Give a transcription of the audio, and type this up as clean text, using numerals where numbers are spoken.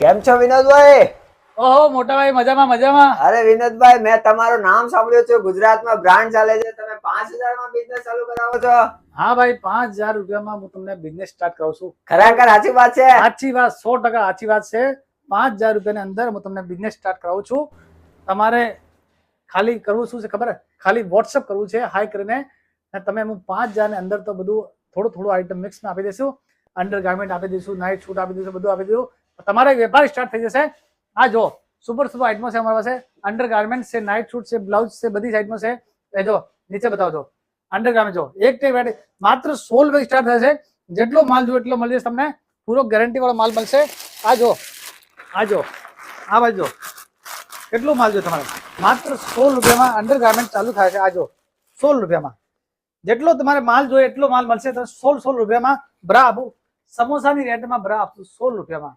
કેમ છો વિનોદભાઈ? ઓહો મોટા ભાઈ મજામાં મજામાં. અરે વિનોદભાઈ, મેં તમારું નામ સાંભળ્યું છે. ગુજરાતમાં બ્રાન્ડ ચાલે છે, તમે 5,000 માં બિઝનેસ ચાલુ કરાવો છો. હા ભાઈ, 5,000 રૂપિયામાં હું તમને બિઝનેસ સ્ટાર્ટ કરાવું છું. ખરેખર સાચી વાત છે? સાચી વાત, 100% સાચી વાત છે. 5,000 રૂપિયાની અંદર હું તમને બિઝનેસ સ્ટાર્ટ કરાવું છું. તમારે ખાલી કરવું શું છે ખબર? ખાલી વોટ્સઅપ કરવું છે હાઈ કરીને, અને તમે હું 5,000 ની અંદર તો બધું થોડું થોડું આઈટમ મિક્સમાં આપી દઈશું. અંડર ગાર્મેન્ટ આપી દઈશું, નાઇટ શૂટ આપી દઈશું, બધું આપી દઈશું. તમારે વેપાર સ્ટાર્ટ થઈ જશે. આ જો સુપર સુપર આઈટમો છે અમારી પાસે. અંડર ગાર્મેન્ટ છે, નાઇટ શૂટ છે, બ્લાઉઝ છે, બધી આઈટમો છે. એ જો નીચે બતાવજો. અંડર ગાર્મેન્ટ જો એક માત્ર 16 રૂપિયા સ્ટાર્ટ થશે. જેટલો માલ જો એટલો મળી જશે તમને. પૂરો ગેરંટી વાળો માલ મળશે. આ જો આ બાજુ કેટલો માલ જો તમારે માત્ર 16 રૂપિયામાં અંડર ગાર્મેન્ટ ચાલુ થાય છે. આ જો 16 રૂપિયામાં જેટલો તમારે માલ જોઈએ એટલો માલ મળશે. તો 16 રૂપિયામાં બ્રા આપું. સમોસાની રેટમાં બ્રા આપશું 16 રૂપિયામાં.